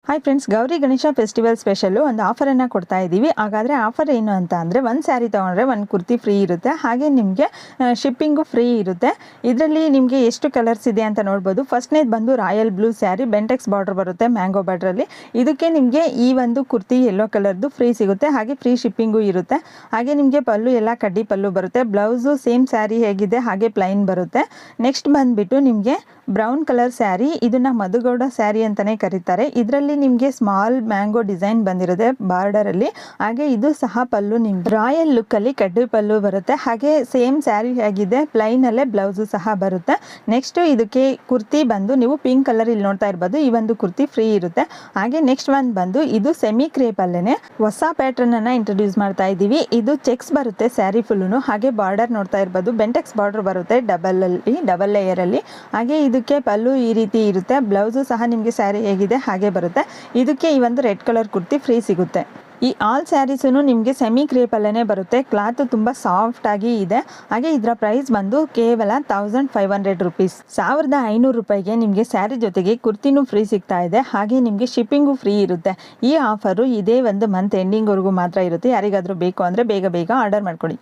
Hi friends, Gauri Ganesha festival special ಒಂದು ಆಫರನ್ನು ಕೊಡ್ತಾ ಇದ್ದೀವಿ. ಹಾಗಾದರೆ ಆಫರ್ ಏನು ಅಂತ ಅಂದರೆ, ಒಂದು ಸ್ಯಾರಿ ತೊಗೊಂಡ್ರೆ ಒಂದು ಕುರ್ತಿ ಫ್ರೀ ಇರುತ್ತೆ. ಹಾಗೆ ನಿಮಗೆ ಶಿಪ್ಪಿಂಗು ಫ್ರೀ ಇರುತ್ತೆ. ಇದರಲ್ಲಿ ನಿಮಗೆ ಎಷ್ಟು ಕಲರ್ಸ್ ಇದೆ ಅಂತ ನೋಡ್ಬೋದು. ಫಸ್ಟ್ನೇದು ಬಂದು royal blue sari, Bentex border ಬರುತ್ತೆ ಮ್ಯಾಂಗೋ ಬಾರ್ಡ್ರಲ್ಲಿ. ಇದಕ್ಕೆ ನಿಮಗೆ ಈ ಒಂದು ಕುರ್ತಿ ಯೆಲ್ಲೋ ಕಲರ್ದು ಫ್ರೀ ಸಿಗುತ್ತೆ. ಹಾಗೆ ಫ್ರೀ ಶಿಪ್ಪಿಂಗು ಇರುತ್ತೆ. ಹಾಗೆ ನಿಮಗೆ ಪಲ್ಲು ಎಲ್ಲ ಕಡ್ಡಿ ಪಲ್ಲು ಬರುತ್ತೆ. ಬ್ಲೌಸು ಸೇಮ್ ಸ್ಯಾರಿ ಹೇಗಿದೆ ಹಾಗೆ ಪ್ಲೈನ್ ಬರುತ್ತೆ. ನೆಕ್ಸ್ಟ್ ಬಂದುಬಿಟ್ಟು ನಿಮಗೆ ಬ್ರೌನ್ ಕಲರ್ ಸ್ಯಾರಿ, ಇದನ್ನು ಮಧುಗೌಡ ಸ್ಯಾರಿ ಅಂತಲೇ ಕರೀತಾರೆ. ಇದರಲ್ಲಿ ನಿಮಗೆ ಸ್ಮಾಲ್ ಮ್ಯಾಂಗೋ ಡಿಸೈನ್ ಬಂದಿರುತ್ತೆ ಬಾರ್ಡರಲ್ಲಿ. ಹಾಗೆ ಇದು ಸಹ ಪಲ್ಲು ನಿಮ್ಗೆ ರಾಯಲ್ ಲುಕ್ಕಲ್ಲಿ ಕಡ್ಡಿ ಪಲ್ಲು ಬರುತ್ತೆ. ಹಾಗೆ ಸೇಮ್ ಸ್ಯಾರಿ ಆಗಿದೆ ಪ್ಲೈನಲ್ಲೇ ಬ್ಲೌಸು ಸಹ ಬರುತ್ತೆ. ನೆಕ್ಸ್ಟ್ ಇದಕ್ಕೆ ಕುರ್ತಿ ಬಂದು ನೀವು ಪಿಂಕ್ ಕಲರ್ ಇಲ್ಲಿ ನೋಡ್ತಾ ಇರ್ಬೋದು. ಈ ಒಂದು ಕುರ್ತಿ ಫ್ರೀ ಇರುತ್ತೆ. ಹಾಗೆ ನೆಕ್ಸ್ಟ್ ಒಂದು ಬಂದು ಇದು ಸೆಮಿ ಕ್ರೇಪ್ ಅಲ್ಲೇನೆ ಹೊಸ ಪ್ಯಾಟರ್ನ್ ಅನ್ನ ಇಂಟ್ರೊಡ್ಯೂಸ್ ಮಾಡ್ತಾ ಇದ್ದೀವಿ. ಇದು ಚೆಕ್ಸ್ ಬರುತ್ತೆ ಸ್ಯಾರಿ ಫುಲ್ಲು. ಹಾಗೆ ಬಾರ್ಡರ್ ನೋಡ್ತಾ ಇರ್ಬೋದು, ಬೆಂಟೆಕ್ಸ್ ಬಾರ್ಡರ್ ಬರುತ್ತೆ ಡಬಲ್ ಲೇಯರ್ ಅಲ್ಲಿ. ಹಾಗೆ ಇದಕ್ಕೆ ಪಲ್ಲು ಈ ರೀತಿ ಇರುತ್ತೆ. ಬ್ಲೌಸು ಸಹ ನಿಮಗೆ ಸ್ಯಾರಿ ಹೇಗಿದೆ ಹಾಗೆ ಬರುತ್ತೆ. ಇದಕ್ಕೆ ಈ ಒಂದು ರೆಡ್ ಕಲರ್ ಕುರ್ತಿ ಫ್ರೀ ಸಿಗುತ್ತೆ. ಈ ಆಲ್ ಸ್ಯಾರೀಸೂ ನಿಮಗೆ ಸೆಮಿ ಕ್ರೇಪಲ್ಲೇ ಬರುತ್ತೆ. ಕ್ಲಾತ್ ತುಂಬ ಸಾಫ್ಟ್ ಆಗಿ ಇದೆ. ಹಾಗೆ ಇದರ ಪ್ರೈಸ್ ಬಂದು ಕೇವಲ 1500 ರುಪೀಸ್. 1500 ರೂಪಾಯಿಗೆ ನಿಮಗೆ ಸ್ಯಾರಿ ಜೊತೆಗೆ ಕುರ್ತಿನೂ ಫ್ರೀ ಸಿಗ್ತಾ ಇದೆ. ಹಾಗೆ ನಿಮಗೆ ಶಿಪ್ಪಿಂಗು ಫ್ರೀ ಇರುತ್ತೆ. ಈ ಆಫರು ಇದೇ ಒಂದು ಮಂತ್ ಎಂಡಿಂಗ್ವರೆಗೂ ಮಾತ್ರ ಇರುತ್ತೆ. ಯಾರಿಗಾದರೂ ಬೇಕು ಅಂದರೆ ಬೇಗ ಆರ್ಡರ್ ಮಾಡ್ಕೊಳ್ಳಿ.